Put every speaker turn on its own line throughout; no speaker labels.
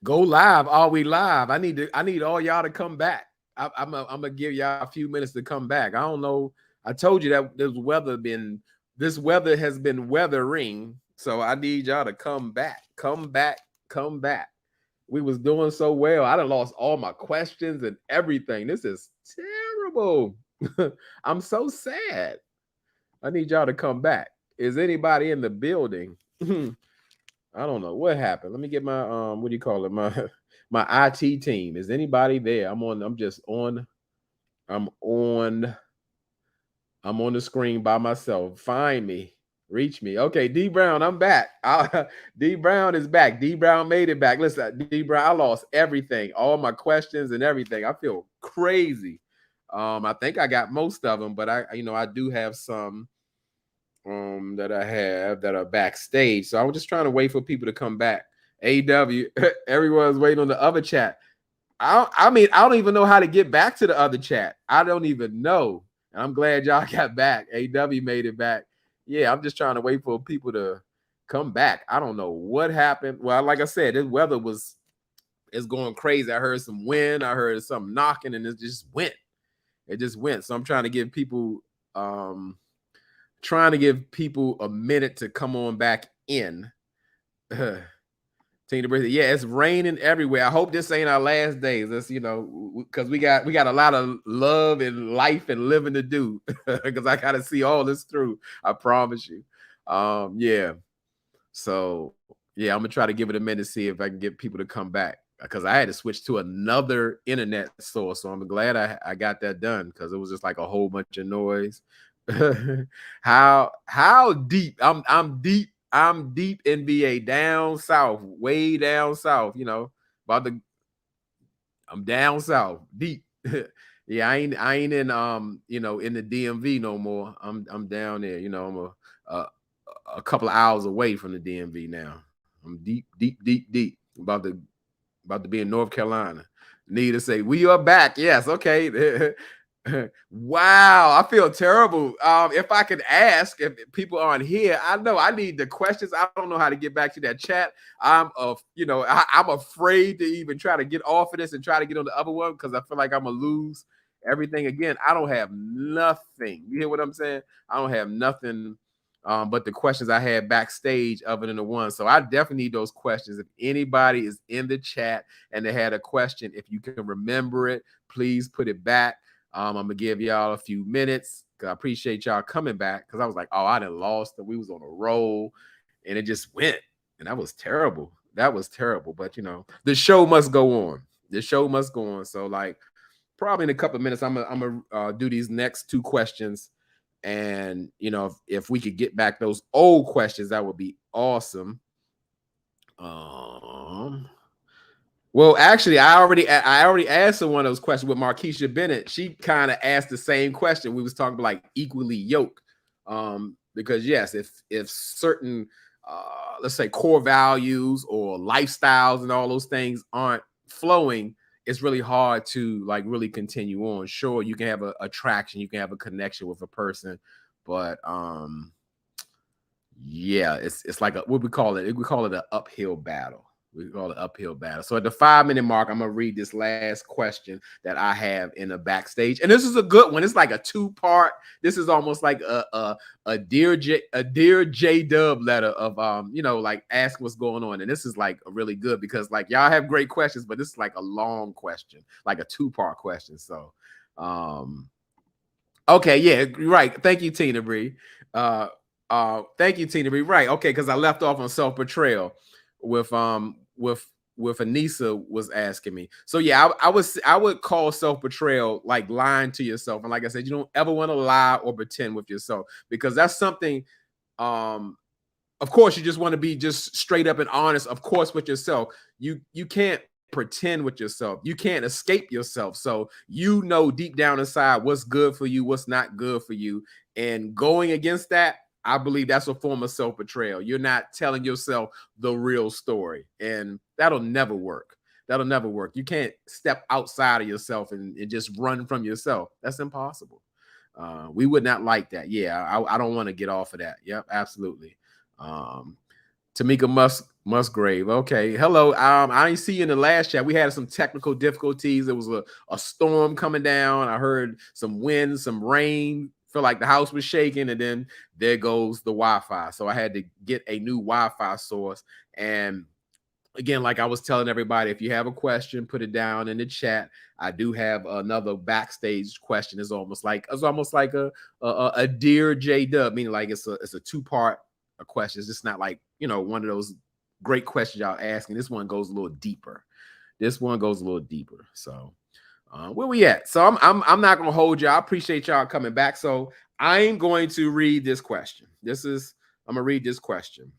Go live. Are we live? I need all y'all to come back. I'm gonna give y'all a few minutes to come back. I don't know. I told you that this weather has been weathering. So I need y'all to come back. Come back. Come back. We was doing so well. I done lost all my questions and everything. This is terrible. I'm so sad. I need y'all to come back. Is anybody in the building? I don't know what happened. Let me get my what do you call it? My my IT team. Is anybody there? I'm on I'm on the screen by myself. Find me. Reach me. Okay, D Brown, I'm back. D Brown is back. D Brown made it back. Listen, D Brown, I lost everything, all my questions and everything. I feel crazy. I think I got most of them, but I do have some that I have that are backstage. So I was just trying to wait for people to come back. AW, everyone's waiting on the other chat. I mean, I don't even know how to get back to the other chat. I don't even know. And I'm glad y'all got back. AW made it back. Yeah, I'm just trying to wait for people to come back. I don't know what happened. Well, like I said, this weather it's going crazy. I heard some wind, I heard something knocking, and it just went. It just went. So I'm trying to give people a minute to come on back in. Tina Bridget, yeah, it's raining everywhere. I hope this ain't our last days. That's because we got a lot of love and life and living to do. Because I gotta see all this through. I promise you. Yeah. So yeah, I'm gonna try to give it a minute to see if I can get people to come back. Because I had to switch to another internet source. So I'm glad I got that done because it was just like a whole bunch of noise. How deep? I'm deep. I'm deep NBA down south, way down south, I'm down south, deep. Yeah, I ain't in in the DMV no more. I'm down there, I'm a couple of hours away from the DMV now. I'm deep, deep, deep, deep. About to be in North Carolina. Need to say, we are back. Yes, okay. Wow, I feel terrible. If I could ask if people aren't here, I know I need the questions. I don't know how to get back to that chat. I'm afraid to even try to get off of this and try to get on the other one because I feel like I'm gonna lose everything again. I don't have nothing. You hear what I'm saying? I don't have nothing but the questions I had backstage other than the one. So I definitely need those questions. If anybody is in the chat and they had a question, if you can remember it, please put it back. I'm gonna give y'all a few minutes because I appreciate y'all coming back because I was like, oh, I done lost and we was on a roll and it just went. And that was terrible. That was terrible. But the show must go on. The show must go on. So like probably in a couple of minutes, I'm gonna do these next two questions. And if we could get back those old questions, that would be awesome. Well, actually, I already answered one of those questions with Markeisha Bennett. She kind of asked the same question. We was talking about like equally yoked. Because yes, if certain let's say core values or lifestyles and all those things aren't flowing, it's really hard to like really continue on. Sure, you can have a attraction, you can have a connection with a person, but yeah, it's like what we call it. We call it an uphill battle. We call it uphill battle. So at the 5-minute mark, I'm gonna read this last question that I have in the backstage, and this is a good one. It's like a 2-part. This is almost like a dear Jdub letter of like ask what's going on, and this is like really good because like y'all have great questions, but this is like a long question, like a 2-part question. So, okay, yeah, right. Thank you, Tina Bree. Thank you, Tina Bree. Right, okay, because I left off on self-betrayal with Anissa was asking me. So yeah, I would call self-betrayal like lying to yourself. And like I said, you don't ever want to lie or pretend with yourself because that's something of course you just want to be just straight up and honest, of course, with yourself. You can't pretend with yourself. You can't escape yourself. So deep down inside what's good for you, what's not good for you. And going against that, I believe that's a form of self-betrayal. You're not telling yourself the real story, and that'll never work. That'll never work. You can't step outside of yourself and just run from yourself. That's impossible. We would not like that. Yeah, I don't want to get off of that. Yep, absolutely. Tamika Musgrave. Okay. Hello. I didn't see you in the last chat. We had some technical difficulties. There was a storm coming down. I heard some wind, some rain. Feel like the house was shaking, and then there goes the Wi-Fi. So I had to get a new Wi-Fi source. And again, like I was telling everybody, if you have a question, put it down in the chat. I do have another backstage question. It's almost like a dear Jdub, meaning like it's a two-part question. It's just not like one of those great questions y'all asking. This one goes a little deeper. So where we at? So I'm not gonna hold y'all. I appreciate y'all coming back. So I'm going to read this question. I'm gonna read this question.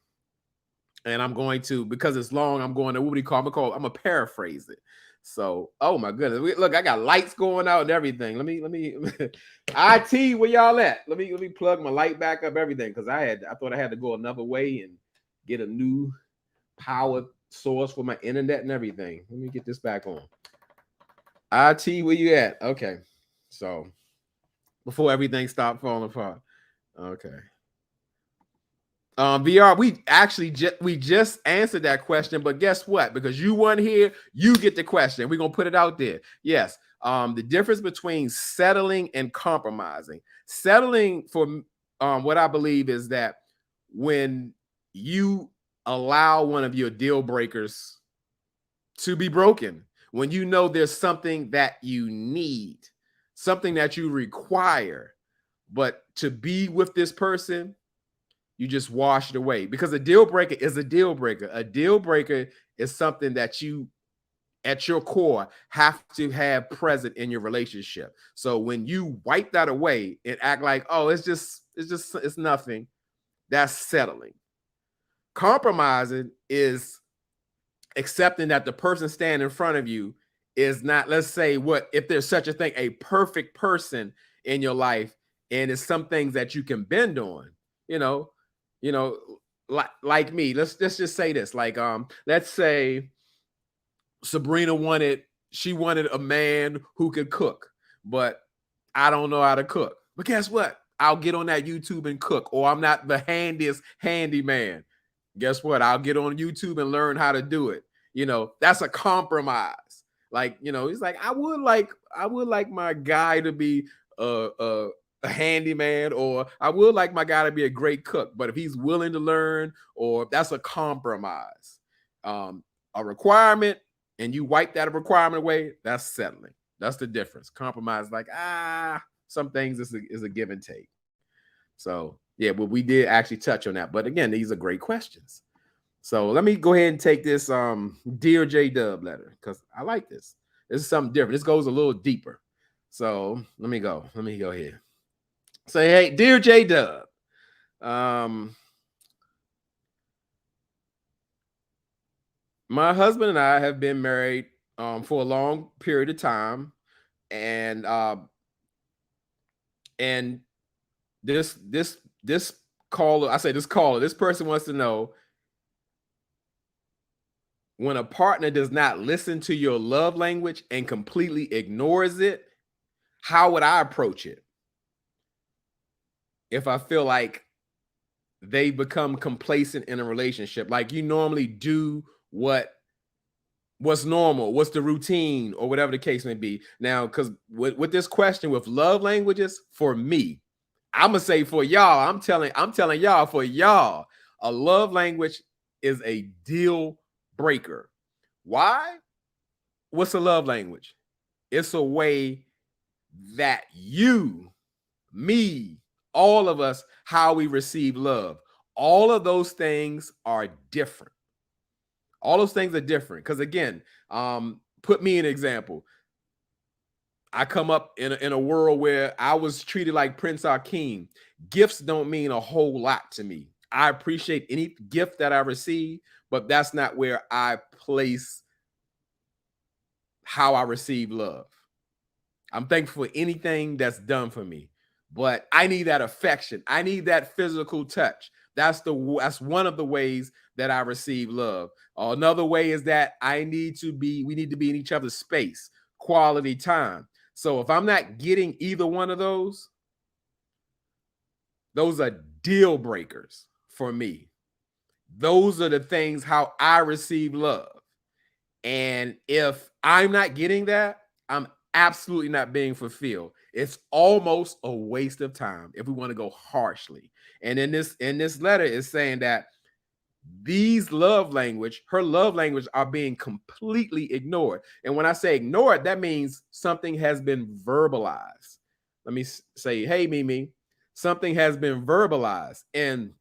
And I'm going to, because it's long, I'm going to, what do you call it? I'm gonna paraphrase it. So, oh my goodness, look, I got lights going out and everything. Let me IT, where y'all at? Let me plug my light back up, everything, because I thought I had to go another way and get a new power source for my internet and everything. Let me get this back on. IT, where you at? Okay, so before everything stopped falling apart. Okay. VR, we just answered that question, but guess what? Because you weren't here, you get the question. We're gonna put it out there. Yes. The difference between settling and compromising. Settling, for what I believe, is that when you allow one of your deal breakers to be broken, when you know there's something that you need, something that you require, but to be with this person, you just wash it away, because a deal breaker is a deal breaker. A deal breaker is something that you, at your core, have to have present in your relationship. So when you wipe that away and act like, oh, it's nothing, that's settling. Compromising is accepting that the person standing in front of you is not, let's say, if there's such a thing, a perfect person in your life, and it's some things that you can bend on, like me. Let's just say this. Like, let's say Sabrina wanted a man who could cook, but I don't know how to cook. But guess what? I'll get on that YouTube and cook. Or I'm not the handiest handyman. Guess what? I'll get on YouTube and learn how to do it. That's a compromise. Like, he's like, I would like my guy to be a handyman, or I would like my guy to be a great cook. But if he's willing to learn, or that's a compromise. A requirement, and you wipe that requirement away, that's settling. That's the difference. Compromise, like, some things is a give and take. So yeah, but we did actually touch on that. But again, these are great questions. So let me go ahead and take this Dear Jdub letter, because I like this. This is something different. This goes a little deeper. So let me go here. Say, hey, Dear Jdub. My husband and I have been married for a long period of time, and this caller, this person wants to know, when a partner does not listen to your love language and completely ignores it, how would I approach it? If I feel like they become complacent in a relationship, like you normally do what's normal, what's the routine, or whatever the case may be. Now, because with this question, with love languages, for me, I'm gonna say for y'all, I'm telling y'all, for y'all, a love language is a deal breaker. Why? What's a love language? It's a way that you, me, all of us, how we receive love. All of those things are different. All those things are different. Because again, put me an example. I come up in a world where I was treated like Prince Akeem. Gifts don't mean a whole lot to me. I appreciate any gift that I receive, but that's not where I place how I receive love. I'm thankful for anything that's done for me, but I need that affection. I need that physical touch. That's one of the ways that I receive love. Another way is that we need to be in each other's space, quality time. So if I'm not getting either one of those are deal breakers for me. Those are the things how I receive love. And if I'm not getting that, I'm absolutely not being fulfilled. It's almost a waste of time if we want to go harshly. And in this letter is saying that her love language are being completely ignored. And when I say ignored, that means something has been verbalized. Let me say, hey, Mimi, something has been verbalized. And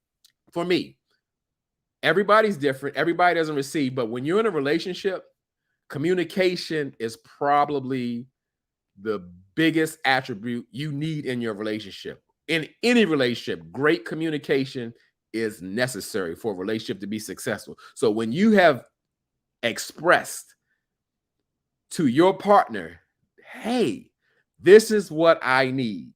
for me, everybody's different. Everybody doesn't receive, but when you're in a relationship, communication is probably the biggest attribute you need in your relationship. In any relationship, great communication is necessary for a relationship to be successful. So when you have expressed to your partner, hey, this is what I need.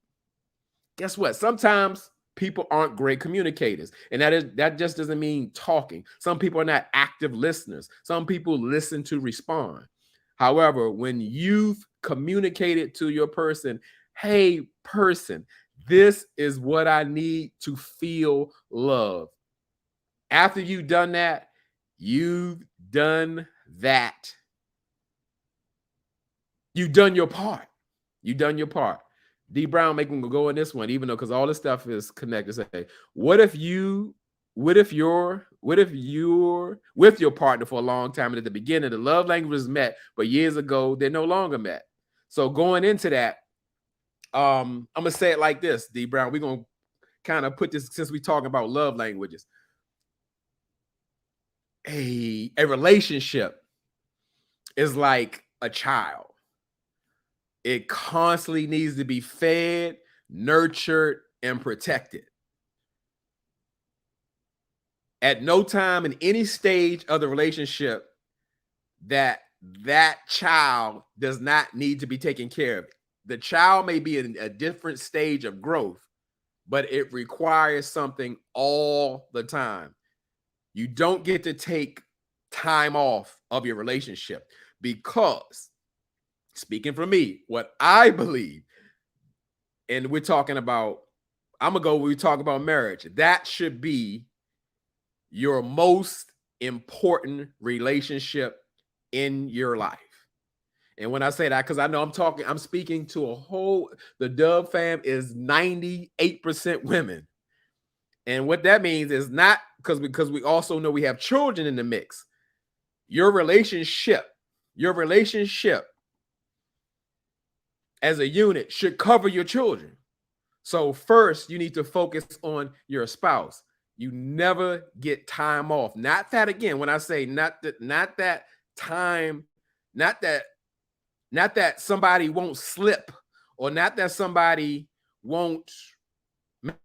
Guess what? Sometimes people aren't great communicators, and that just doesn't mean talking. Some people are not active listeners. Some people listen to respond. However, when you've communicated to your person, hey, person, this is what I need to feel love. After you've done that, you've done that. You've done your part. You've done your part. D Brown making go in this one, even though because all this stuff is connected. Say, what if you're with your partner for a long time, and at the beginning the love language was met, but years ago they're no longer met. So going into that, I'm gonna say it like this, D Brown. We're gonna kind of put this, since we're talking about love languages. A relationship is like a child. It constantly needs to be fed, nurtured, and protected. At no time in any stage of the relationship that child does not need to be taken care of. The child may be in a different stage of growth, but it requires something all the time. You don't get to take time off of your relationship, because, speaking for me, what I believe, and we're talking about, we talk about marriage. That should be your most important relationship in your life. And when I say that, because I know I'm speaking to the Dub fam is 98% women. And what that means is not because we also know we have children in the mix. Your relationship as a unit should cover your children. So first, you need to focus on your spouse. You never get time off. Not that, again, when I say not that time, not that somebody won't slip, or not that somebody won't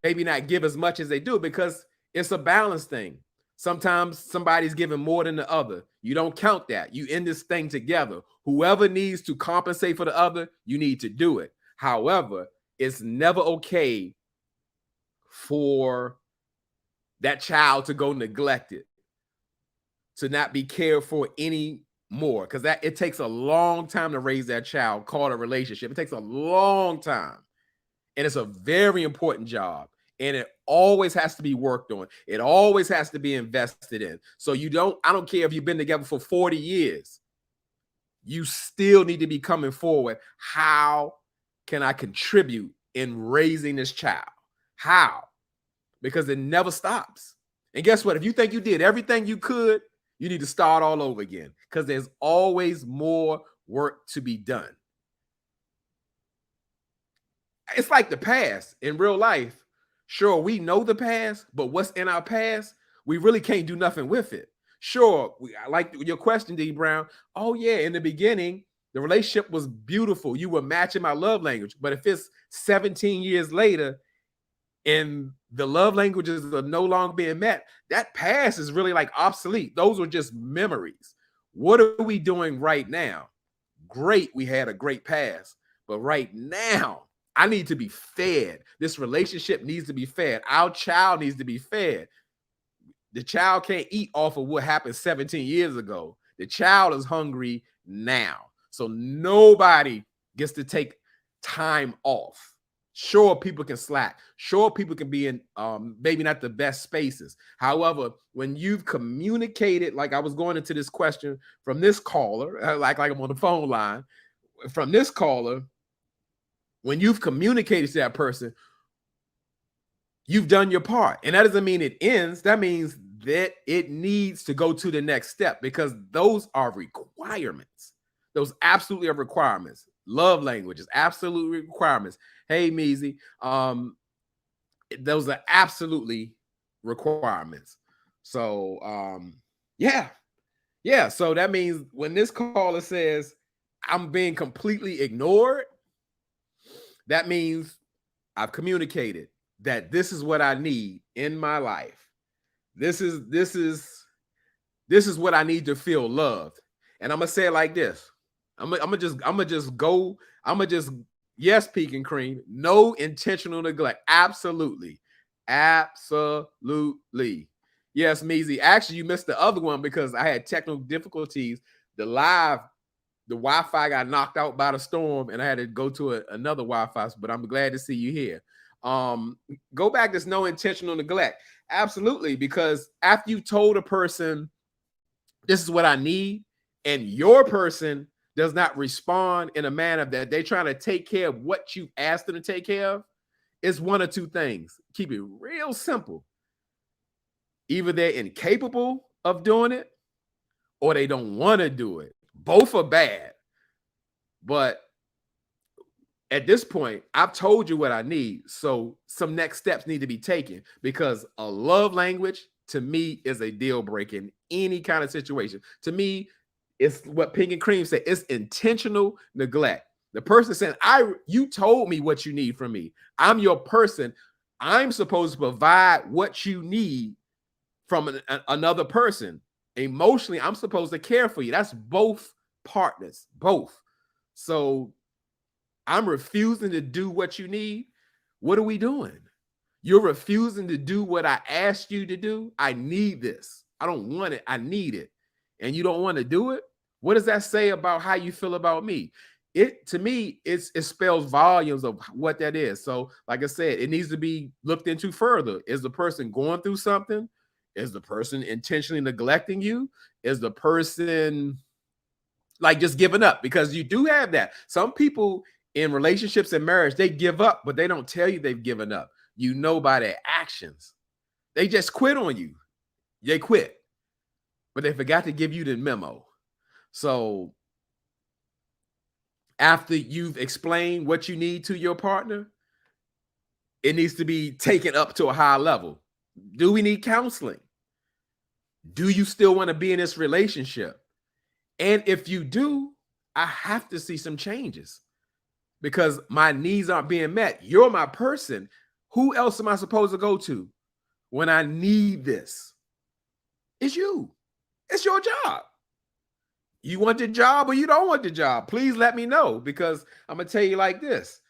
maybe not give as much as they do, because it's a balance thing. Sometimes somebody's giving more than the other. You don't count that. You end this thing together. Whoever needs to compensate for the other, you need to do it. However, it's never okay for that child to go neglected, to not be cared for any more, because it takes a long time to raise that child, called a relationship. It takes a long time, and it's a very important job, and it always has to be worked on. It always has to be invested in. So I don't care if you've been together for 40 years, you still need to be coming forward. How can I contribute in raising this child? How? Because it never stops. And guess what? If you think you did everything you could, you need to start all over again, because there's always more work to be done. It's like the past in real life. Sure, we know the past, but what's in our past, we really can't do nothing with it. Sure, I like your question, D Brown. Oh yeah, in the beginning, the relationship was beautiful. You were matching my love language. But if it's 17 years later and the love languages are no longer being met, that past is really like obsolete. Those were just memories. What are we doing right now? Great, we had a great past, but right now, I need to be fed. This relationship needs to be fed. Our child needs to be fed. The child can't eat off of what happened 17 years ago. The child is hungry now. So nobody gets to take time off. Sure, people can slack. Sure, people can be in maybe not the best spaces. However, when you've communicated, like I was going into this question from this caller, like I'm on the phone line, from this caller, when you've communicated to that person, you've done your part. And that doesn't mean it ends. That means that it needs to go to the next step, because those are requirements. Those absolutely are requirements. Love languages, absolutely requirements. Hey, Meezy, those are absolutely requirements. So, yeah. So that means when this caller says I'm being completely ignored, that means I've communicated that this is what I need in my life. This is what I need to feel loved. And I'm gonna say it like this. I'm gonna just yes, Peak and Cream. No intentional neglect. Absolutely. Absolutely. Yes, Meezy. Actually, you missed the other one because I had technical difficulties. The Wi-Fi got knocked out by the storm, and I had to go to another Wi-Fi, but I'm glad to see you here. Go back. There's no intentional neglect. Absolutely, because after you told a person, this is what I need, and your person does not respond in a manner that they're trying to take care of what you asked them to take care of, it's one of two things. Keep it real simple. Either they're incapable of doing it, or they don't want to do it. Both are bad. But at this point, I've told you what I need. So some next steps need to be taken, because a love language to me is a deal breaker in any kind of situation. To me, it's what Pink and Cream said. It's intentional neglect. The person saying, you told me what you need from me. I'm your person. I'm supposed to provide what you need from another person. Emotionally, I'm supposed to care for you. That's both partners, both. So I'm refusing to do what you need. What are we doing? You're refusing to do what I asked you to do. I need this. I don't want it. I need it. And you don't want to do it. What does that say about how you feel about me? To me, it spells volumes of what that is. So, like I said, it needs to be looked into further. Is the person going through something? Is the person intentionally neglecting you? Is the person like just giving up? Because you do have that. Some people in relationships and marriage, they give up, but they don't tell you they've given up. You know by their actions. They just quit on you. They quit, but they forgot to give you the memo. So after you've explained what you need to your partner, it needs to be taken up to a higher level. Do we need counseling? Do you still want to be in this relationship? And if you do, I have to see some changes, because my needs aren't being met. You're my person. Who else am I supposed to go to when I need this? It's you. It's your job. You want the job or you don't want the job? Please let me know, because I'm going to tell you like this.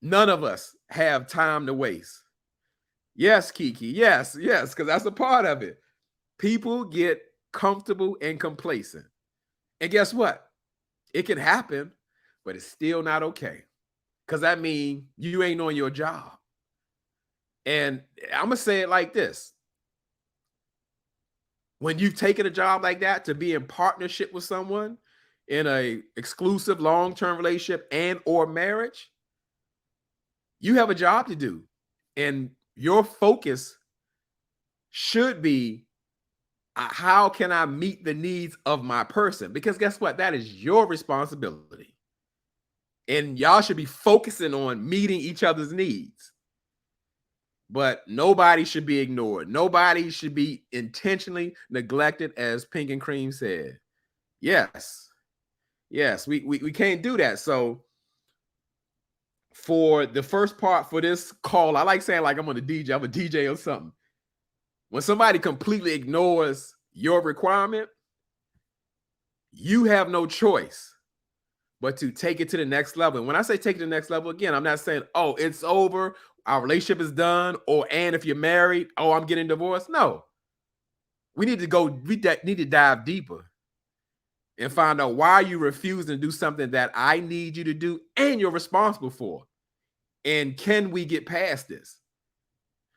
None of us have time to waste. Yes, Kiki. Yes, because that's a part of it. People get comfortable and complacent. And guess what? It can happen, but it's still not okay, because that means you ain't on your job. And I'm going to say it like this. When you've taken a job like that to be in partnership with someone in a exclusive long-term relationship and or marriage, you have a job to do. And your focus should be, how can I meet the needs of my person? Because guess what? That is your responsibility. And y'all should be focusing on meeting each other's needs. But nobody should be ignored. Nobody should be intentionally neglected, as Pink and Cream said. Yes, we can't do that. So for the first part for this call, I like saying like I'm on a DJ. I'm a DJ or something. When somebody completely ignores your requirement, you have no choice but to take it to the next level. And when I say take it to the next level, again, I'm not saying, oh, it's over, our relationship is done, and if you're married, oh, I'm getting divorced. No. We need to dive deeper and find out why you refuse to do something that I need you to do and you're responsible for. And can we get past this?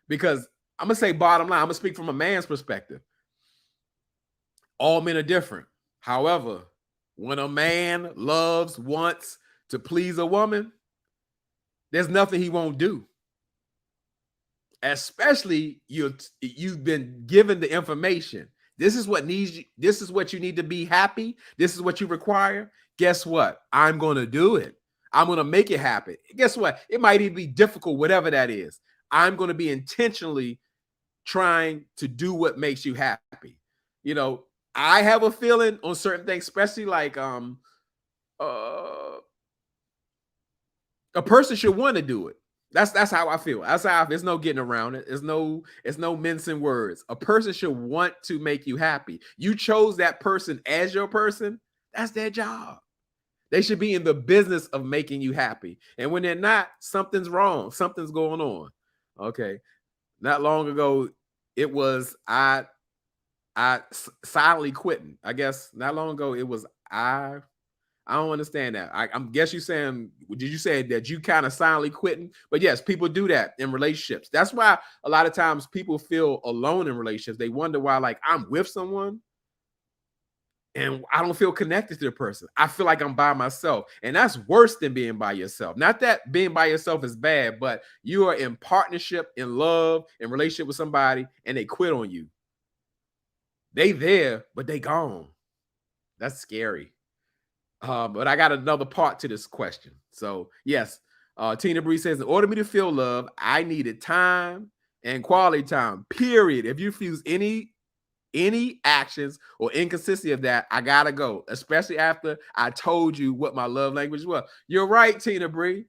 Because I'm going to say bottom line, I'm going to speak from a man's perspective. All men are different. However, when a man wants to please a woman, there's nothing he won't do. Especially you've been given the information. This is what you need to be happy. This is what you require. Guess what? I'm going to do it. I'm going to make it happen. Guess what? It might even be difficult, whatever that is. I'm going to be intentionally trying to do what makes you happy. You know, I have a feeling on certain things, especially like a person should want to do it. That's how I feel. That's how there's no getting around it. It's no mincing words. A person should want to make you happy. You chose that person as your person. That's their job. They should be in the business of making you happy. And when they're not, something's wrong. Something's going on. Okay. Not long ago, it was I silently quitting. I guess not long ago, it was I don't understand that. I guess you saying, did you say that you kind of silently quitting? But yes, people do that in relationships. That's why a lot of times people feel alone in relationships. They wonder why, like, I'm with someone and I don't feel connected to the person. I feel like I'm by myself. And that's worse than being by yourself. Not that being by yourself is bad, but you are in partnership, in love, in relationship with somebody, and they quit on you. They there, but they gone. That's scary. But I got another part to this question. So yes, Tina Bree says, in order for me to feel love, I needed time and quality time, period. If you fuse any actions or inconsistency of that, I gotta go, especially after I told you what my love language was. You're right, Tina Bree.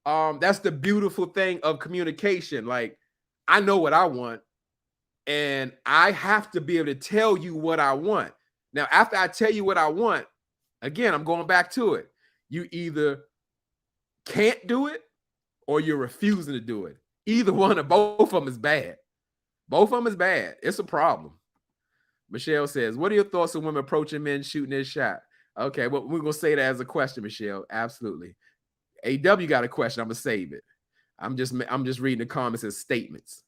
That's the beautiful thing of communication. Like, I know what I want, and I have to be able to tell you what I want. Now, after I tell you what I want, again, I'm going back to it. You either can't do it or you're refusing to do it. Either one or both of them is bad. Both of them is bad. It's a problem. Michelle says, what are your thoughts on women approaching men shooting their shot? Okay, well, we're going to say that as a question, Michelle. Absolutely. AW got a question. I'm going to save it. I'm just reading the comments as statements.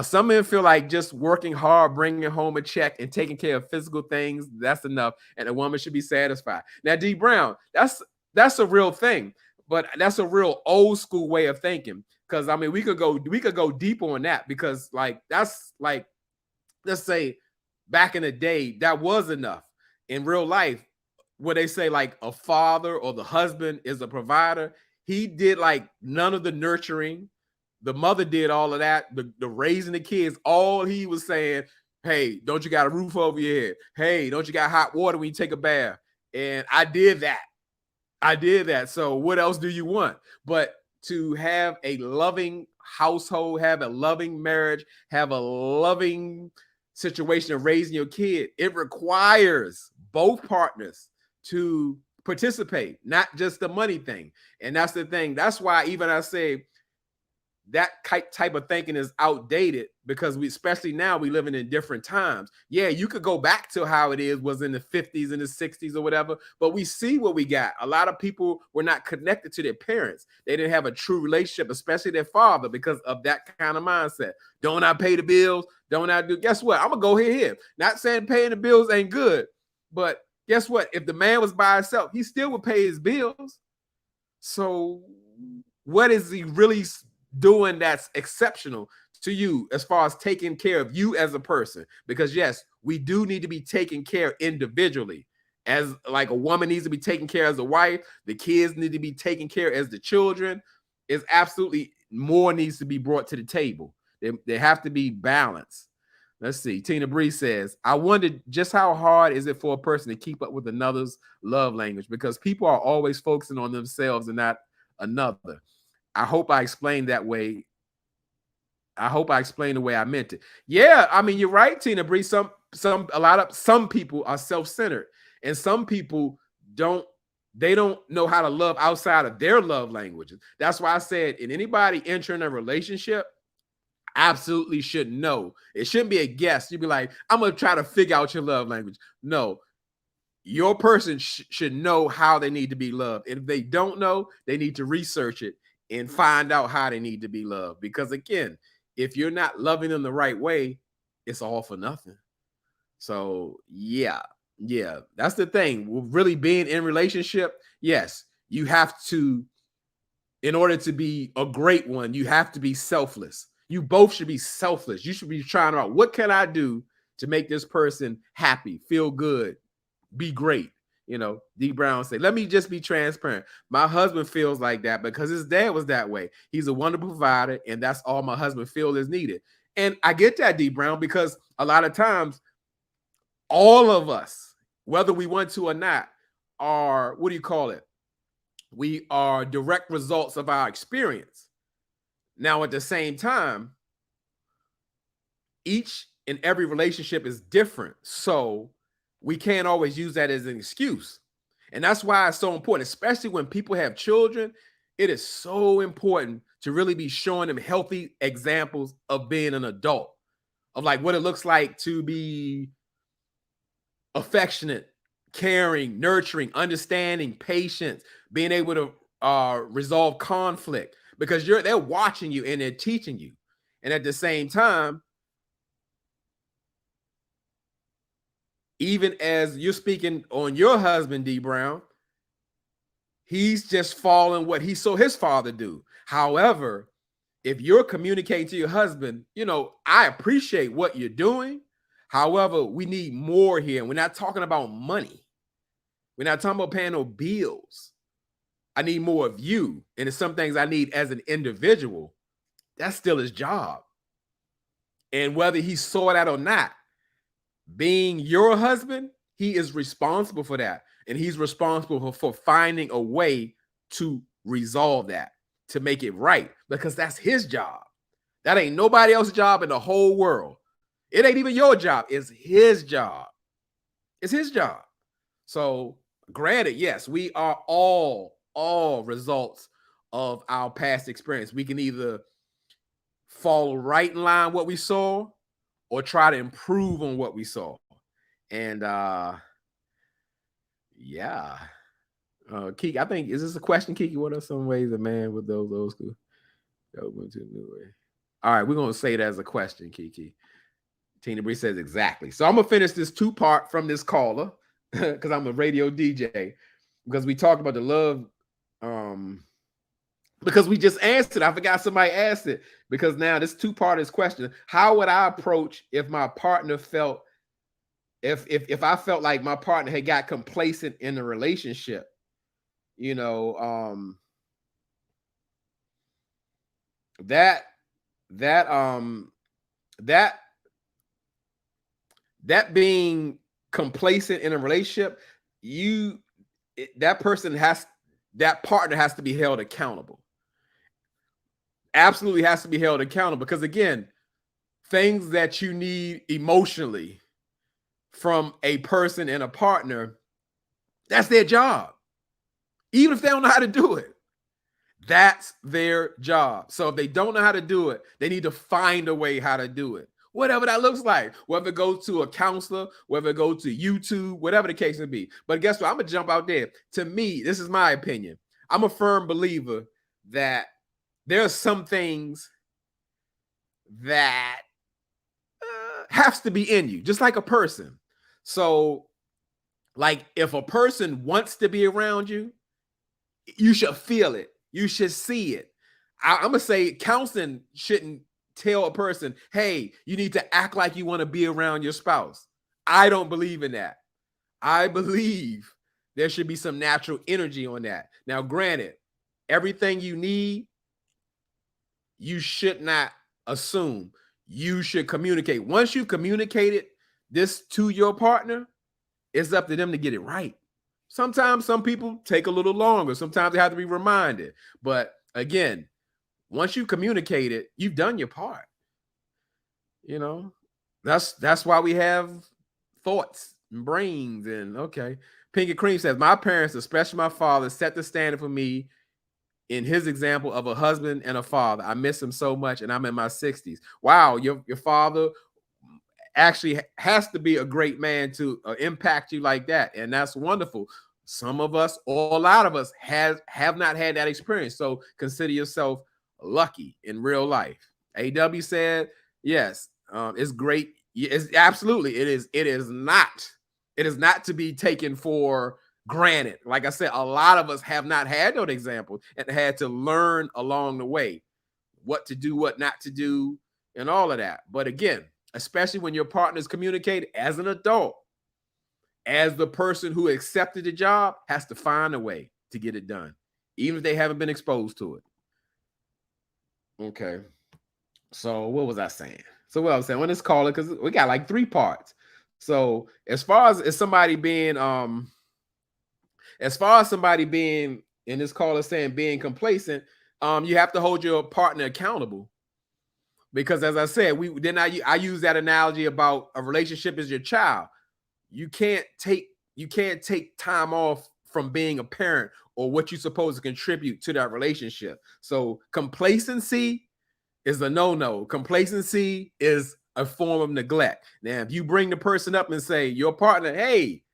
Some men feel like just working hard, bringing home a check, and taking care of physical things, that's enough, and a woman should be satisfied. Now, D. Brown, that's a real thing, but that's a real old school way of thinking. Because I mean, we could go deep on that, because like that's like, let's say back in the day, that was enough. In real life, where they say like a father or the husband is a provider, he did like none of the nurturing. The mother did all of that, the raising the kids. All he was saying, hey, don't you got a roof over your head? Hey, don't you got hot water when you take a bath? And I did that. So what else do you want? But to have a loving household, have a loving marriage, have a loving situation of raising your kid, it requires both partners to participate, not just the money thing. And that's the thing. That's why even I say, that type of thinking is outdated, because especially now we living in different times. Yeah, you could go back to how it was in the 50s and the 60s or whatever, but we see what we got. A lot of people were not connected to their parents. They didn't have a true relationship, especially their father, because of that kind of mindset. Don't I pay the bills? Don't I do? Guess what? I'm gonna go here. Not saying paying the bills ain't good, but guess what? If the man was by himself, he still would pay his bills. So what is he really doing that's exceptional to you as far as taking care of you as a person? Because yes, we do need to be taken care individually. As like a woman needs to be taken care as a wife, the kids need to be taken care as the children. Is absolutely more needs to be brought to the table. They have to be balanced. Let's see. Tina Bree says, I wondered just how hard is it for a person to keep up with another's love language, because people are always focusing on themselves and not another. I hope I explained that way. I hope I explained the way I meant it. Yeah, I mean, you're right, Tina Bree. Some people are self-centered, and some people don't know how to love outside of their love languages. That's why I said, in anybody entering a relationship, absolutely should know. It shouldn't be a guess. You'd be like, I'm gonna try to figure out your love language. No, your person should know how they need to be loved. And if they don't know, they need to research it and find out how they need to be loved. Because again, if you're not loving them the right way, it's all for nothing. So yeah, that's the thing. With really being in relationship, yes, you have to, in order to be a great one, you have to be selfless. You both should be selfless. You should be trying out, what can I do to make this person happy, feel good, be great? You know, D Brown say, let me just be transparent. My husband feels like that because his dad was that way. He's a wonderful provider, and that's all my husband feels is needed. And I get that, D Brown, because a lot of times, all of us, whether we want to or not, are, what do you call it? We are direct results of our experience. Now, at the same time, each and every relationship is different. So we can't always use that as an excuse. And that's why it's so important, especially when people have children. It is so important to really be showing them healthy examples of being an adult, of like what it looks like to be affectionate, caring, nurturing, understanding, patient, being able to resolve conflict, because they're watching you and they're teaching you. And at the same time, even as you're speaking on your husband, D Brown, he's just following what he saw his father do. However, if you're communicating to your husband, you know, I appreciate what you're doing. However, we need more here. We're not talking about money. We're not talking about paying no bills. I need more of you. And it's some things I need as an individual. That's still his job. And whether he saw that or not, being your husband, he is responsible for that. And he's responsible for finding a way to resolve that, to make it right, because that's his job. That ain't nobody else's job in the whole world. It ain't even your job. It's his job. It's his job. So granted, yes, we are all results of our past experience. We can either fall right in line what we saw or try to improve on what we saw. And yeah. Kiki, I think, is this a question, Kiki? What are some ways a man with those old school go into a new way? All right, we're gonna say it as a question, Kiki. Tina Bree says exactly. So I'm gonna finish this two-part from this caller because I'm a radio DJ, because we talked about the love. Because we just answered. I forgot somebody asked it, because now this two-part is question. How would I approach if my partner felt, if I felt like my partner had got complacent in the relationship? You know, that being complacent in a relationship, that partner has to be held accountable. Absolutely has to be held accountable, because again, things that you need emotionally from a person and a partner, that's their job. Even if they don't know how to do it, that's their job. So if they don't know how to do it, they need to find a way how to do it. Whatever that looks like, whether it goes to a counselor, whether it goes to YouTube, whatever the case may be. But guess what? I'm going to jump out there. To me, this is my opinion. I'm a firm believer that there are some things that has to be in you, just like a person. So, like, if a person wants to be around you, you should feel it. You should see it. I'm going to say counseling shouldn't tell a person, hey, you need to act like you want to be around your spouse. I don't believe in that. I believe there should be some natural energy on that. Now, granted, everything you need, you should not assume. You should communicate. Once you've communicated this to your partner, it's up to them to get it right. Sometimes some people take a little longer. Sometimes they have to be reminded. But again, once you communicate it, you've done your part. You know, that's why we have thoughts and brains. And okay, Pinky Cream says, my parents, especially my father, set the standard for me in his example of a husband and a father. I miss him so much, and I'm in my 60s. Wow, your father actually has to be a great man to impact you like that, and that's wonderful. Some of us, or a lot of us, have not had that experience. So consider yourself lucky in real life. AW said, yes, it's great. It's absolutely, it is. It is not. It is not to be taken for granted. Like I said, a lot of us have not had those examples and had to learn along the way what to do, what not to do, and all of that. But again, especially when your partners communicate as an adult, as the person who accepted the job, has to find a way to get it done, even if they haven't been exposed to it. Okay. So what was I saying? So what I was saying, when it's called, because we got like 3 parts. So as far as somebody being in this caller saying being complacent, you have to hold your partner accountable. Because as I said, I use that analogy about a relationship is your child. You can't take time off from being a parent or what you're supposed to contribute to that relationship. So complacency is a no-no. Complacency is a form of neglect. Now, if you bring the person up and say, your partner, hey,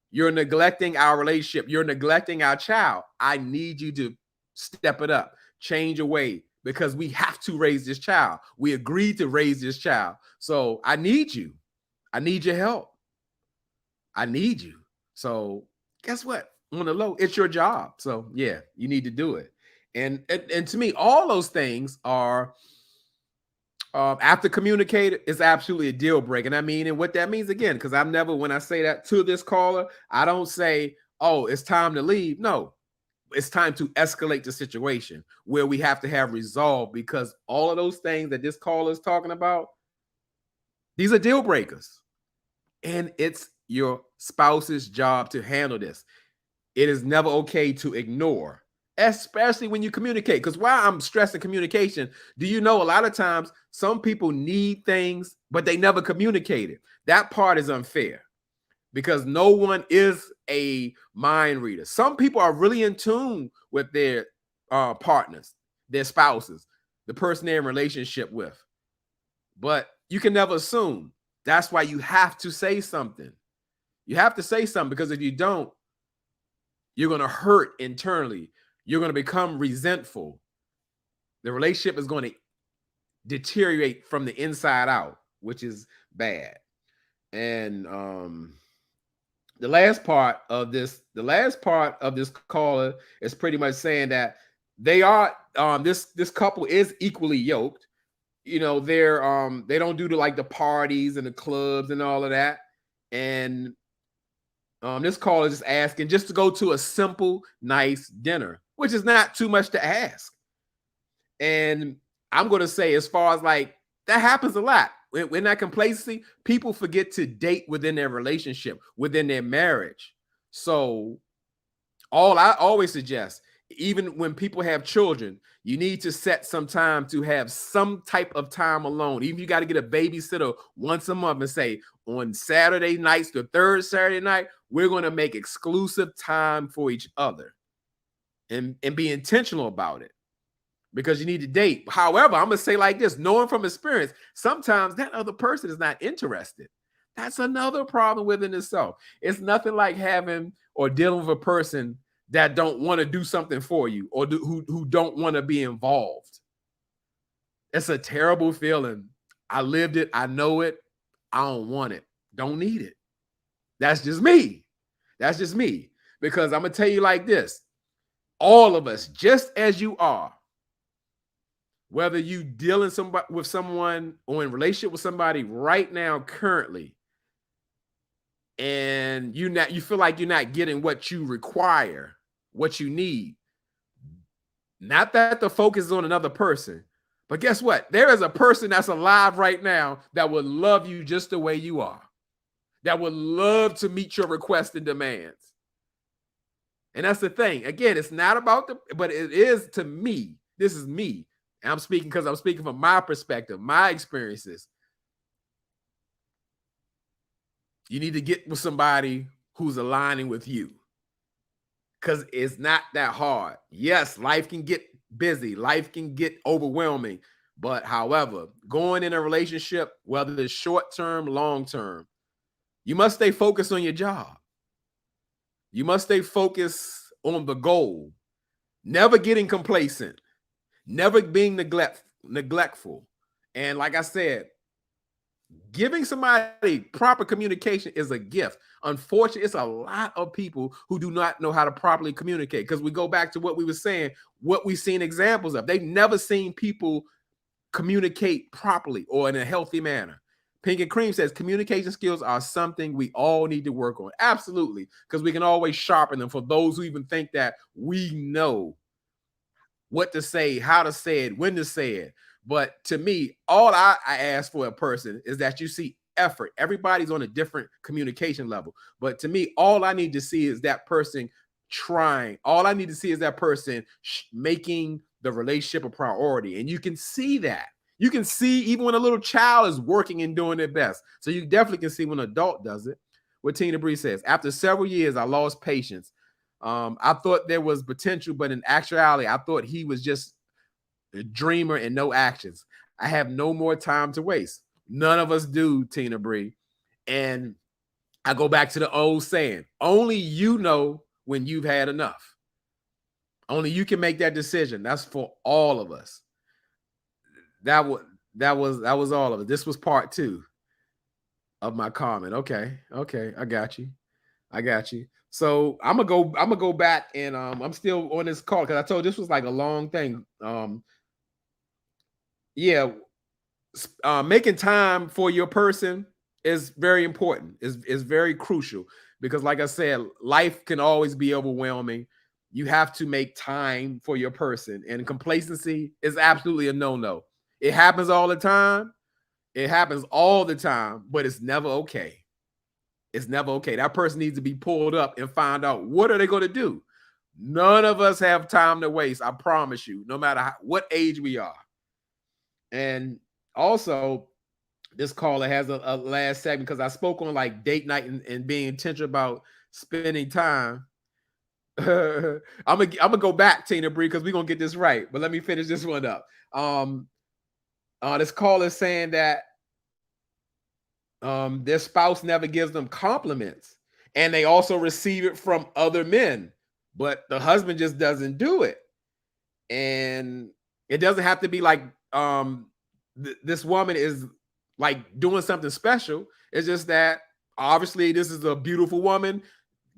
you're neglecting our relationship, you're neglecting our child, I need you to step it up, change a way, because we have to raise this child. We agreed to raise this child. So I need you. I need your help. I need you. So guess what? On the low, it's your job. So yeah, you need to do it. And to me, all those things are after communicate is absolutely a deal breaker. And I mean, and what that means again, because I've never, when I say that to this caller, I don't say, oh, it's time to leave. No, it's time to escalate the situation where we have to have resolve, because all of those things that this caller is talking about, these are deal breakers. And it's your spouse's job to handle this. It is never okay to ignore, especially when you communicate. Because while I'm stressing communication, do you know a lot of times some people need things, but they never communicate it? That part is unfair because no one is a mind reader. Some people are really in tune with their partners, their spouses, the person they're in relationship with. But you can never assume. That's why you have to say something. You have to say something, because if you don't, you're going to hurt internally. You're going to become resentful. The relationship is going to deteriorate from the inside out, which is bad. And the last part of this caller is pretty much saying that they are this couple is equally yoked. You know, they don't do the parties and the clubs and all of that. And this caller is just asking just to go to a simple, nice dinner, which is not too much to ask. And I'm going to say, as far as that happens a lot. When that complacency, people forget to date within their relationship, within their marriage. So I always suggest, even when people have children, you need to set some time to have some type of time alone. Even if you got to get a babysitter once a month and say, on Saturday nights, the third Saturday night, we're going to make exclusive time for each other and be intentional about it, because you need to date. However, I'm going to say like this, knowing from experience, sometimes that other person is not interested. That's another problem within itself. It's nothing like having or dealing with a person that don't want to do something for you, or who don't want to be involved. It's a terrible feeling. I lived it. I know it. I don't want it. Don't need it. That's just me. That's just me. Because I'm going to tell you like this. All of us, just as you are, whether you dealing with someone or in relationship with somebody right now currently, and you feel like you're not getting what you require, what you need. Not that the focus is on another person, but guess what? There is a person that's alive right now that would love you just the way you are, that would love to meet your requests and demands. And that's the thing. Again, it's not about but it is, to me. This is me. And I'm speaking because I'm speaking from my perspective, my experiences. You need to get with somebody who's aligning with you, because it's not that hard. Yes, life can get busy. Life can get overwhelming. But however, going in a relationship, whether it's short-term, long-term, you must stay focused on your job. You must stay focused on the goal, never getting complacent, never being neglectful. And like I said, giving somebody proper communication is a gift. Unfortunately, it's a lot of people who do not know how to properly communicate, because we go back to what we were saying, what we've seen examples of. They've never seen people communicate properly or in a healthy manner. Pink and Cream says communication skills are something we all need to work on. Absolutely, because we can always sharpen them for those who even think that we know what to say, how to say it, when to say it. But to me, all I ask for a person is that you see effort. Everybody's on a different communication level. But to me, all I need to see is that person trying. All I need to see is that person making the relationship a priority. And you can see that. You can see even when a little child is working and doing their best. So you definitely can see when an adult does it. What Tina Bree says, after several years, I lost patience. I thought there was potential, but in actuality, I thought he was just a dreamer and no actions. I have no more time to waste. None of us do, Tina Bree. And I go back to the old saying, only you know when you've had enough. Only you can make that decision. That's for all of us. That was all of it. This was part 2 of my comment. Okay, I got you. So I'm gonna go back, and I'm still on this call because I told this was like a long thing. Yeah, making time for your person is very important. Is very crucial, because like I said, life can always be overwhelming. You have to make time for your person, and complacency is absolutely a no-no. It happens all the time. But it's never okay. It's never okay. That person needs to be pulled up and find out, what are they going to do? None of us have time to waste. I promise you, no matter what age we are. And also, this caller has a last segment, because I spoke on like date night and being intentional about spending time. I'm gonna go back, Tina Bree, because we're gonna get this right. But let me finish this one up. This caller is saying that their spouse never gives them compliments, and they also receive it from other men, but the husband just doesn't do it. And it doesn't have to be like this woman is like doing something special. It's just that obviously this is a beautiful woman,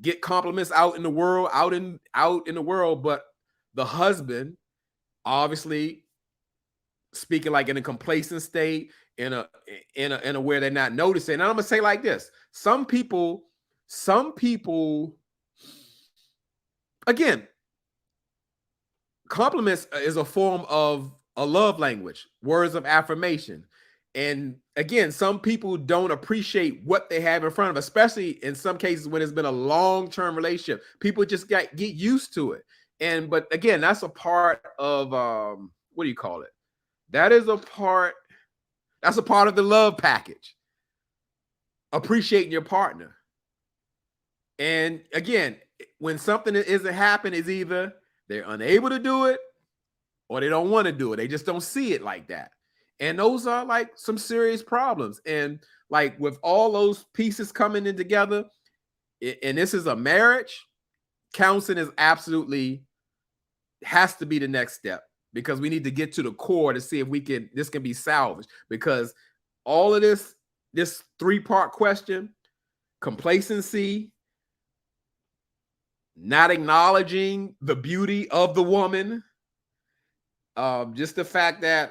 get compliments out in the world, out in the world, but the husband obviously speaking like in a complacent state, in a where they're not noticing. And I'm gonna say like this: some people, again, compliments is a form of a love language, words of affirmation. And again, some people don't appreciate what they have in front of, especially in some cases when it's been a long-term relationship. People just get used to it. But again, that's a part of what do you call it? That's a part of the love package. Appreciating your partner. And again, when something isn't happening, is either they're unable to do it or they don't want to do it. They just don't see it like that. And those are like some serious problems. And like with all those pieces coming in together, and this is a marriage, counseling is absolutely has to be the next step, because we need to get to the core to see if this can be salvaged. Because all of this 3-part question, complacency, not acknowledging the beauty of the woman, just the fact that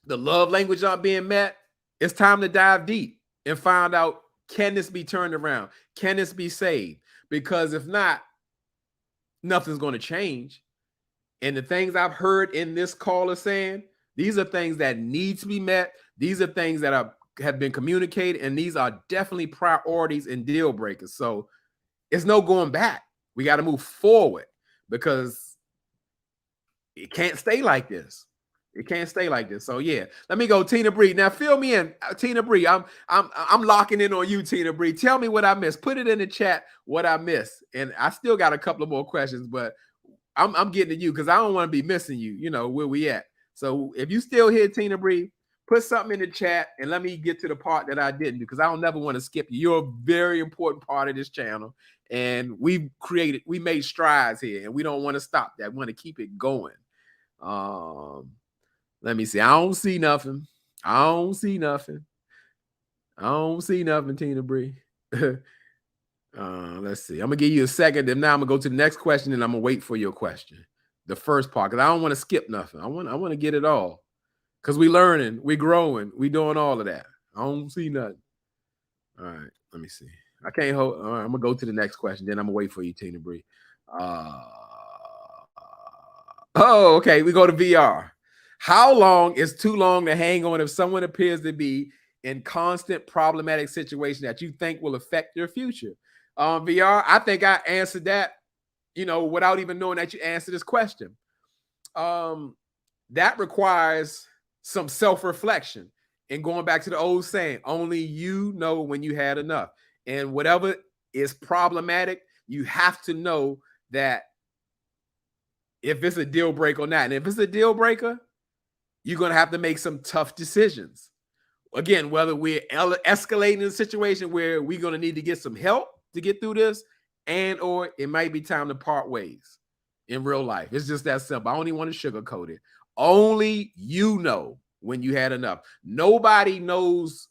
the love language aren't being met, it's time to dive deep and find out, can this be turned around? Can this be saved? Because if not, nothing's going to change. And the things I've heard in this caller saying, these are things that need to be met. These are things that have been communicated, and these are definitely priorities and deal breakers. So it's no going back. We got to move forward, because it can't stay like this. It can't stay like this. So yeah, let me go, Tina Bree. Now fill me in, Tina Bree. I'm locking in on you, Tina Bree. Tell me what I missed. Put it in the chat what I missed, and I still got a couple of more questions, but I'm getting to you because I don't want to be missing you. You know where we at. So if you still here, Tina Bree, Put something in the chat and let me get to the part that I didn't do because I don't never want to skip you. You're a very important part of this channel. And we made strides here and we don't want to stop that. We want to keep it going. Let me see. I don't see nothing. I don't see nothing. Tina Bree. Let's see. I'm gonna give you a second. Then now I'm gonna go to the next question and I'm gonna wait for your question. The first part, because I don't want to skip nothing. I want to get it all. Because we learning, we growing, we doing all of that. I don't see nothing. All right, let me see. I can't hold. All right, I'm gonna go to the next question. Then I'm gonna wait for you, Tina Bree. Oh, okay. We go to VR. How long is too long to hang on if someone appears to be in constant problematic situation that you think will affect your future? VR, I think I answered that, without even knowing that you answered this question. That requires some self-reflection and going back to the old saying, only you know when you had enough. And whatever is problematic, you have to know that if it's a deal breaker or not. And if it's a deal breaker, you're going to have to make some tough decisions. Again, whether we're escalating a situation where we're going to need to get some help to get through this, and or it might be time to part ways in real life. It's just that simple. I don't even want to sugarcoat it. Only you know when you had enough. Nobody knows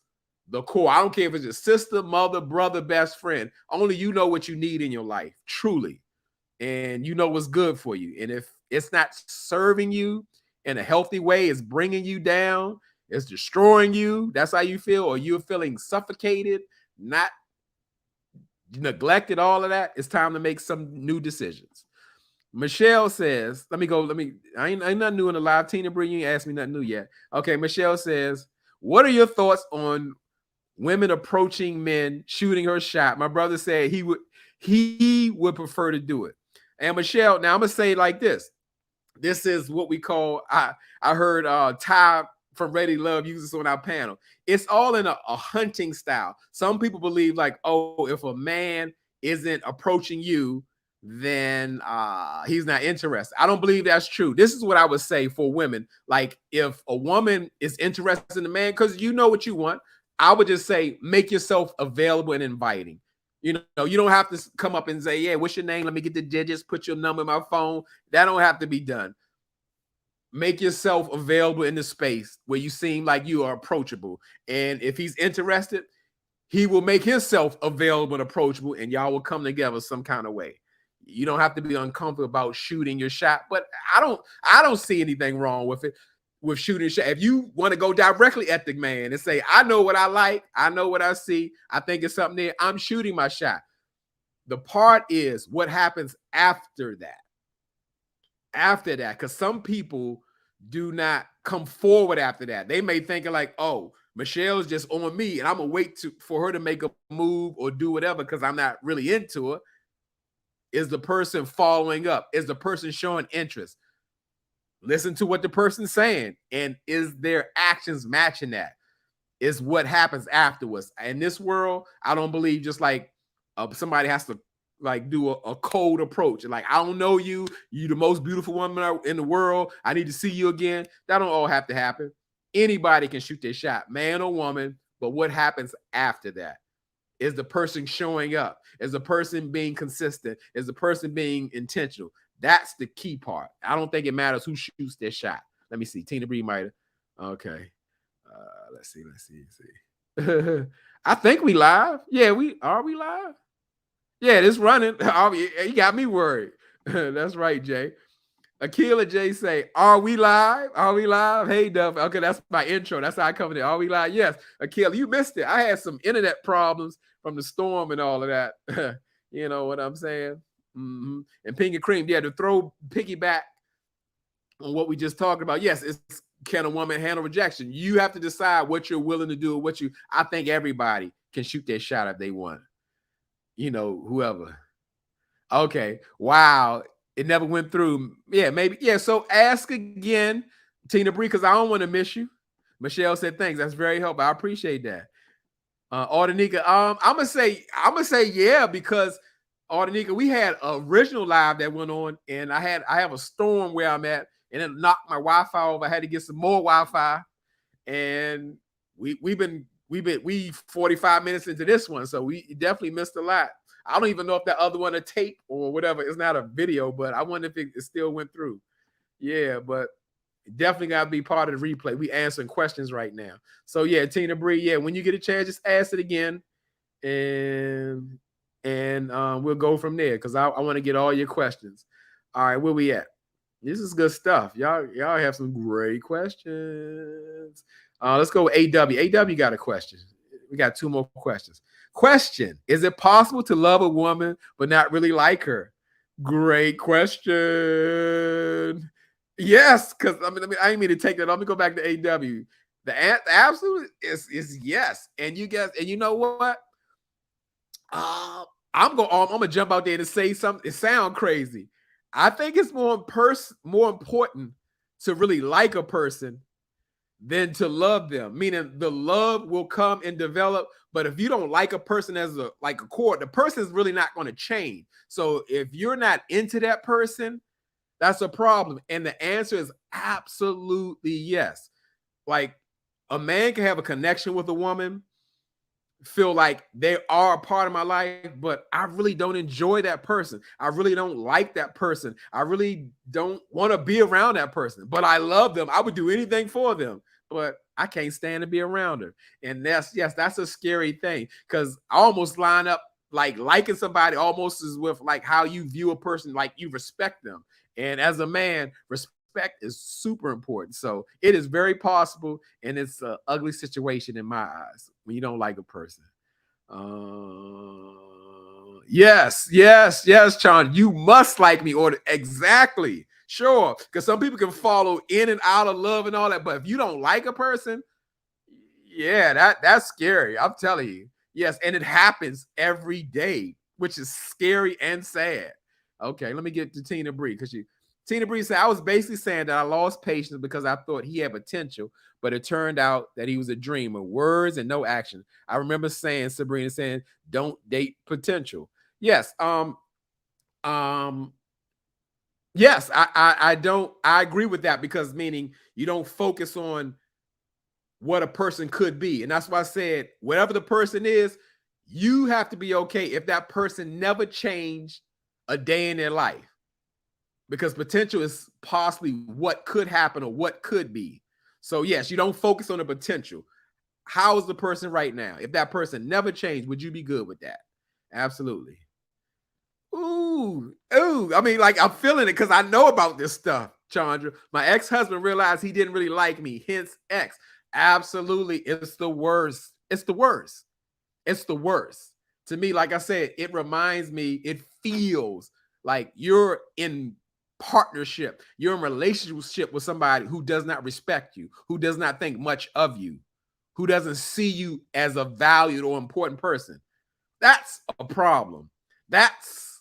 the core. I don't care if it's your sister, mother, brother, best friend. Only you know what you need in your life, truly. And you know what's good for you. And if it's not serving you in a healthy way, it's bringing you down, it's destroying you, that's how you feel, or you're feeling suffocated, not neglected, all of that, it's time to make some new decisions. Michelle says, I ain't nothing new in the live. Tina Bree, you ain't asked me nothing new yet. Okay, Michelle says, what are your thoughts on women approaching men, shooting her shot? My brother said he would prefer to do it. And Michelle, now I'm gonna say it like this. This is what we call, I heard Ty from Ready Love use this on our panel. It's all in a hunting style. Some people believe like, oh, if a man isn't approaching you, then he's not interested. I don't believe that's true. This is what I would say for women. Like if a woman is interested in a man, because you know what you want, I would just say, make yourself available and inviting. You don't have to come up and say, yeah, what's your name? Let me get the digits, put your number in my phone. That don't have to be done. Make yourself available in the space where you seem like you are approachable. And if he's interested, he will make himself available and approachable, and y'all will come together some kind of way. You don't have to be uncomfortable about shooting your shot, but I don't see anything wrong with it, with shooting a shot. If you want to go directly at the man and say, I know what I like, I know what I see, I think it's something there, I'm shooting my shot. The part is what happens after that. After that, because some people do not come forward after that. They may think like, oh, Michelle's just on me and I'm gonna wait for her to make a move or do whatever because I'm not really into her. Is the person following up? Is the person showing interest? Listen to what the person's saying, and is their actions matching that? Is what happens afterwards. In this world, I don't believe just like somebody has to like do a cold approach. Like, I don't know you. You the most beautiful woman in the world. I need to see you again. That don't all have to happen. Anybody can shoot their shot, man or woman. But what happens after that? Is the person showing up? Is the person being consistent? Is the person being intentional? That's the key part. I don't think it matters who shoots their shot. Let me see. Tina Bree might have. Okay. Let's see. I think we live. Yeah, we live? Yeah, it's running. You got me worried. That's right, Jay. Akila J say, are we live? Are we live? Hey, Duff. Okay, that's my intro. That's how I come in. Are we live? Yes. Akila, you missed it. I had some internet problems from the storm and all of that. You know what I'm saying? Mm-hmm. And Pink and Cream, yeah, to throw piggyback on what we just talked about. Yes, it's can a woman handle rejection? You have to decide what you're willing to do. I think everybody can shoot their shot if they want. Whoever. Okay. Wow. It never went through. Yeah, maybe. Yeah. So ask again, Tina Bree, because I don't want to miss you. Michelle said thanks. That's very helpful. I appreciate that. Ardenika, I'm gonna say yeah, because Ardenika, we had an original live that went on, and I have a storm where I'm at, and it knocked my Wi-Fi over. I had to get some more Wi-Fi. and we 45 minutes into this one, so we definitely missed a lot. I don't even know if that other one a tape or whatever. It's not a video, but I wonder if it still went through. Yeah, but definitely gotta be part of the replay. We answering questions right now. So yeah, Tina Bree, yeah, when you get a chance, just ask it again, and we'll go from there because I want to get all your questions. All right, where we at? This is good stuff. Y'all have some great questions. Let's go with AW. AW got a question. We got two more questions. Question: is it possible to love a woman but not really like her? Great question. Yes, because I didn't mean to take that. Let me go back to AW. The absolute is yes. And you guys, and you know what? I'm gonna jump out there and say something. It sounds crazy. I think it's more important to really like a person than to love them. Meaning the love will come and develop, but if you don't like a person as a core, the person is really not going to change. So if you're not into that person, that's a problem. And the answer is absolutely yes. Like a man can have a connection with a woman, feel like they are a part of my life, but I really don't enjoy that person. I really don't like that person. I really don't want to be around that person, but I love them. I would do anything for them, but I can't stand to be around her. And that's a scary thing because I almost line up like liking somebody almost as with like how you view a person, like you respect them. And as a man, respect is super important. So it is very possible, and it's an ugly situation in my eyes when you don't like a person. Yes, Sean. You must like me, or exactly. Sure, because some people can follow in and out of love and all that, but if you don't like a person, yeah, that's scary. I'm telling you. Yes, and it happens every day, which is scary and sad. Okay, let me get to Tina Bree because Tina Bree said I was basically saying that I lost patience because I thought he had potential, but it turned out that he was a dreamer, words and no action. I remember Sabrina saying, "Don't date potential." Yes, yes, I don't. I agree with that because meaning you don't focus on what a person could be. And that's why I said, whatever the person is, you have to be okay if that person never changed a day in their life. Because potential is possibly what could happen or what could be. So, yes, you don't focus on the potential. How is the person right now? If that person never changed, would you be good with that? Absolutely. Ooh. I mean, like, I'm feeling it because I know about this stuff, Chandra. My ex-husband realized he didn't really like me, hence X. Absolutely. It's the worst. It's the worst. It's the worst. To me, like I said, it reminds me, it feels like you're in partnership. You're in relationship with somebody who does not respect you, who does not think much of you, who doesn't see you as a valued or important person. That's a problem. That's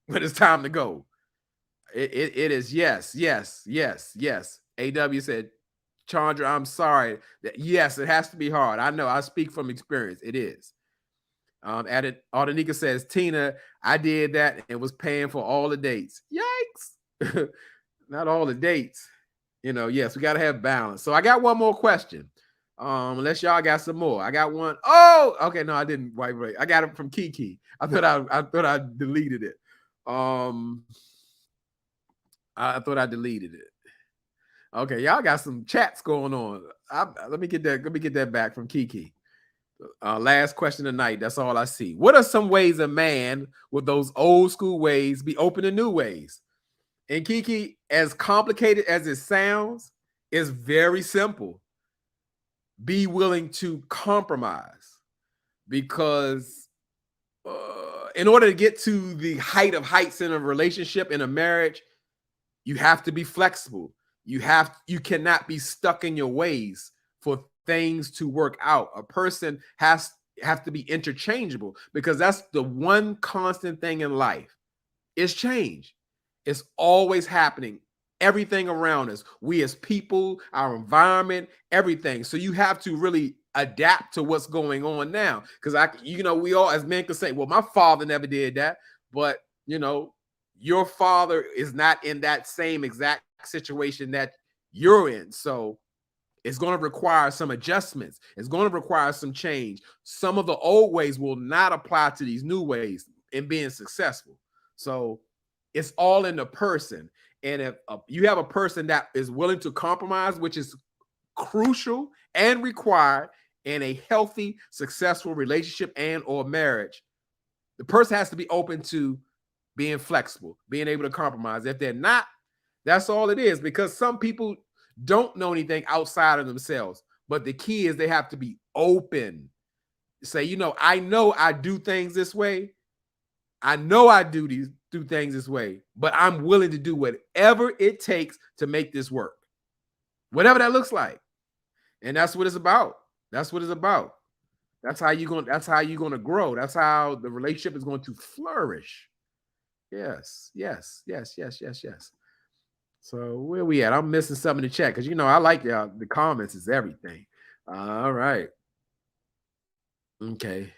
when it's time to go. It is yes. AW said, Chandra, I'm sorry. Yes, it has to be hard. I know. I speak from experience. It is. Ardenika says, Tina, I did that and was paying for all the dates. Yikes. Not all the dates. Yes, we got to have balance. So I got one more question. Unless y'all got some more. I got one. Oh, okay. No, I didn't. Wait. I got it from Kiki. I thought I deleted it. I thought I deleted it. Okay, y'all got some chats going on. Let me get that back from Kiki. Last question tonight. That's all I see. What are some ways a man with those old school ways be open to new ways? And Kiki, as complicated as it sounds, is very simple. Be willing to compromise, because in order to get to the height of heights in a relationship, in a marriage, you have to be flexible. You cannot be stuck in your ways for things to work out. A person has to be interchangeable, because that's the one constant thing in life. It's change. It's always happening. Everything around us, we as people, our environment, everything. So you have to really adapt to what's going on now. Because we all as men can say, well, my father never did that. But your father is not in that same exact situation that you're in. So It's going to require some adjustments. It's going to require some change. Some of the old ways will not apply to these new ways in being successful. So it's all in the person. And if you have a person that is willing to compromise, which is crucial and required in a healthy, successful relationship and or marriage, the person has to be open to being flexible, being able to compromise. If they're not, that's all it is, because some people don't know anything outside of themselves. But the key is they have to be open. Say, I know I do things this way. I know I do things this way, but I'm willing to do whatever it takes to make this work. Whatever that looks like. And that's what it's about. That's what it's about. That's how you're going to grow. That's how the relationship is going to flourish. Yes. So where we at? I'm missing something to check, because I like the comments is everything. All right. Okay.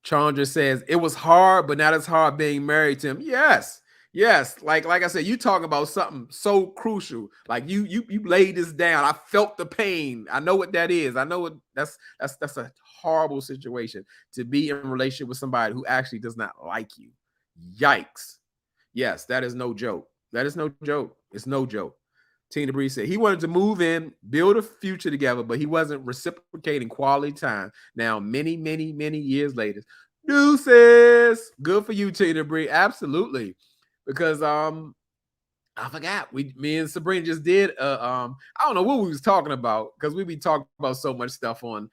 Chandra says it was hard, but not as hard being married to him. Yes. Like I said, you talking about something so crucial. Like you laid this down. I felt the pain. I know what that is. I know what that's a horrible situation to be in a relationship with somebody who actually does not like you. Yikes. Yes, that is no joke. That is no joke. It's no joke. Tina Bree said he wanted to move in, build a future together, but he wasn't reciprocating quality time. Now, many years later, deuces. Good for you, Tina Bree. Absolutely. Because I forgot. Me and Sabrina just did I don't know what we was talking about, because we be talking about so much stuff on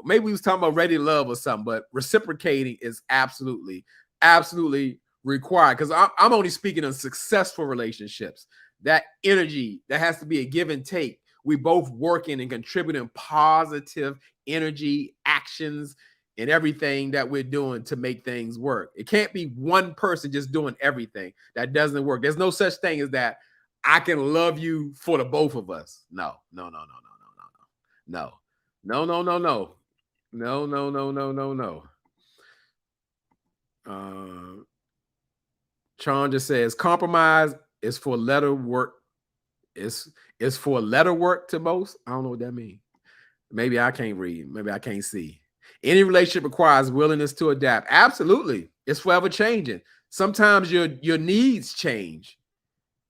maybe we was talking about ready love or something, but reciprocating is absolutely required, because I'm only speaking of successful relationships. That energy, that has to be a give and take. We both working and contributing positive energy, actions, and everything that we're doing to make things work. It can't be one person just doing everything. That doesn't work. There's no such thing as that. I can love you for the both of us. No. Chandra says compromise is for letter work. Is for letter work to most. I don't know what that means. Maybe I can't read. Maybe I can't see. Any relationship requires willingness to adapt. Absolutely. It's forever changing. Sometimes your needs change,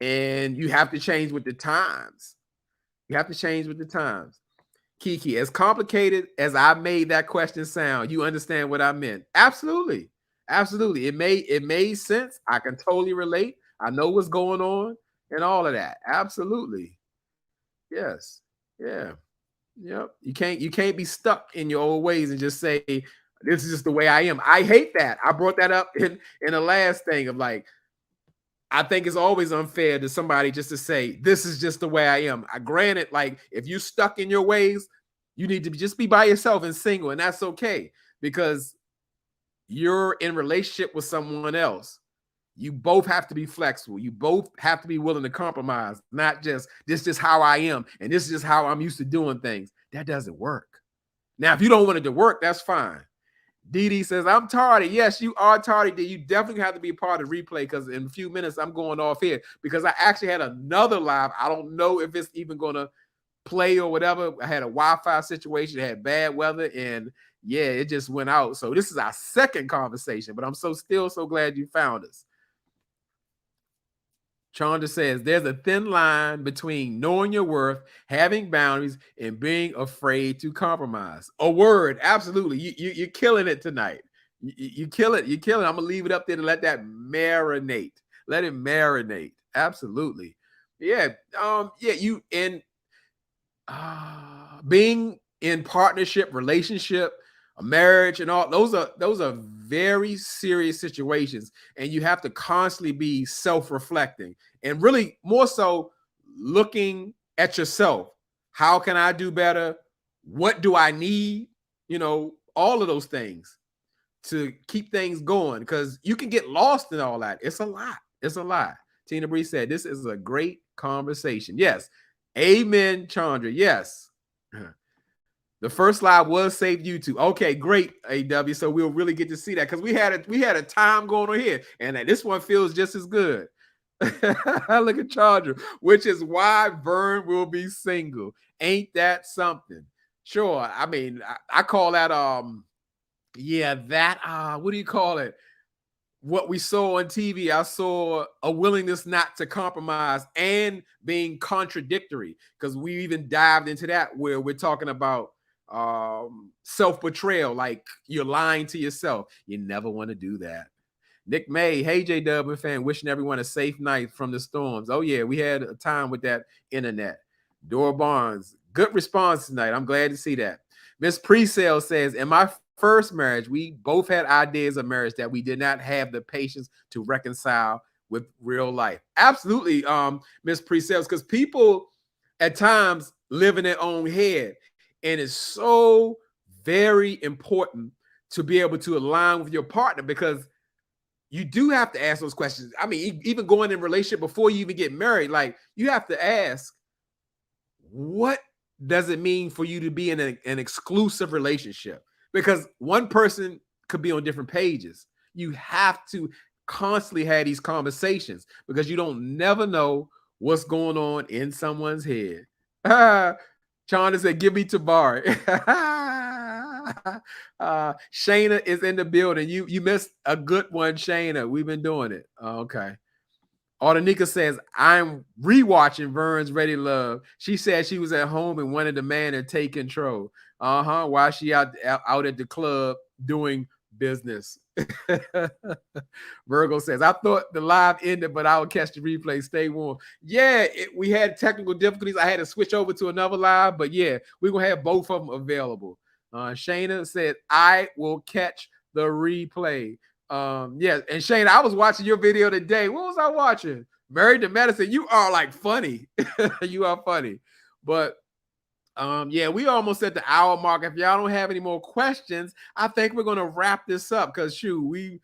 and you have to change with the times. Kiki, as complicated as I made that question sound, you understand what I meant. Absolutely. It made sense. I can totally relate. I know what's going on and all of that. Absolutely. Yes. Yeah. Yep. You can't be stuck in your old ways and just say, this is just the way I am. I hate that. I brought that up in the last thing of like, I think it's always unfair to somebody just to say, this is just the way I am. Granted, like if you're stuck in your ways, you need to just be by yourself and single, and that's okay, because you're in relationship with someone else. You both have to be flexible. You both have to be willing to compromise, not just this is how I am and this is just how I'm used to doing things. That doesn't work. Now, if you don't want it to work, that's fine. Dee says, I'm tardy. Yes, you are tardy. You definitely have to be a part of the replay, because in a few minutes I'm going off here because I actually had another live. I don't know if it's even going to play or whatever. I had a Wi-Fi situation, had bad weather, and yeah, it just went out. So this is our second conversation, but I'm still so glad you found us. Chandra says, there's a thin line between knowing your worth, having boundaries, and being afraid to compromise. A word. Absolutely. You're killing it tonight. You kill it. I'm going to leave it up there to let that marinate. Let it marinate. Absolutely. Yeah. You in being in partnership, relationship, a marriage, and all those are very serious situations, and you have to constantly be self-reflecting and really more so looking at yourself. How can I do better? What do I need? All of those things to keep things going, because you can get lost in all that. It's a lot. Tina Bree said, this is a great conversation. Yes. Amen, Chandra. Yes. The first live was saved YouTube. Okay, great, AW. So we'll really get to see that, because we had a time going on here, and this one feels just as good. Look at Charger, which is why Vern will be single. Ain't that something? Sure. I mean, I call that yeah, that what do you call it? What we saw on TV, I saw a willingness not to compromise and being contradictory, because we even dived into that where we're talking about self-betrayal, like you're lying to yourself. You never want to do that. Nick May, hey Jdub and fan, wishing everyone a safe night from the storms. Oh yeah, we had a time with that internet. Dora Barnes, good response tonight. I'm glad to see that. Miss Presale says, in my first marriage, we both had ideas of marriage that we did not have the patience to reconcile with real life. Absolutely, Miss Presales, because people at times live in their own head, and it's so very important to be able to align with your partner, because you do have to ask those questions. I mean, even going in a relationship before you even get married, like you have to ask, what does it mean for you to be in an exclusive relationship? Because one person could be on different pages. You have to constantly have these conversations, because you don't never know what's going on in someone's head. Chanda said, give me Tabari. Shayna is in the building. You missed a good one, Shayna. We've been doing it. Okay. Ardenika says, I'm rewatching Vern's Ready Love. She said she was at home and wanted the man to take control. While she out at the club doing business. Virgo says, I thought the live ended, but I will catch the replay. Stay warm. Yeah, we had technical difficulties. I had to switch over to another live, but yeah, we're going to have both of them available. Shayna said, I will catch the replay. Yeah, and Shane, I was watching your video today. What was I watching? Married to Medicine. You are like funny. You are funny. But yeah, we almost at the hour mark. If y'all don't have any more questions, I think we're gonna wrap this up, because shoot, we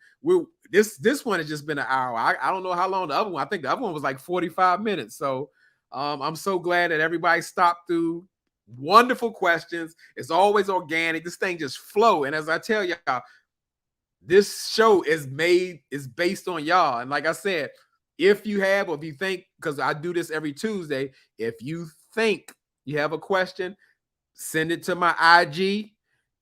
this one has just been an hour. I don't know how long the other one. I think the other one was like 45 minutes. So I'm so glad that everybody stopped through. Wonderful questions. It's always organic. This thing just flow. And as I tell y'all, this show is based on y'all. And like I said, if you have, or if you think, because I do this every Tuesday, if you think you have a question, send it to my IG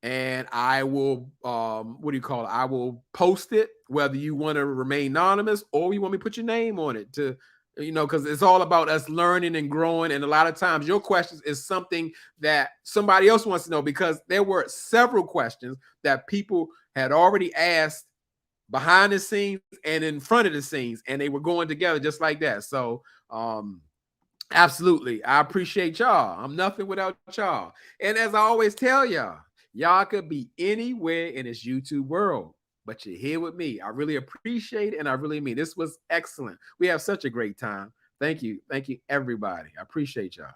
and I will, what do you call it? I will post it, whether you want to remain anonymous or you want me to put your name on it, to, because it's all about us learning and growing. And a lot of times your questions is something that somebody else wants to know, because there were several questions that people had already asked behind the scenes and in front of the scenes, and they were going together just like that. So absolutely, I appreciate y'all. I'm nothing without y'all. And as I always tell y'all, y'all could be anywhere in this YouTube world, but you're here with me. I really appreciate it, and I really mean this was excellent. We have such a great time. Thank you, everybody. I appreciate y'all.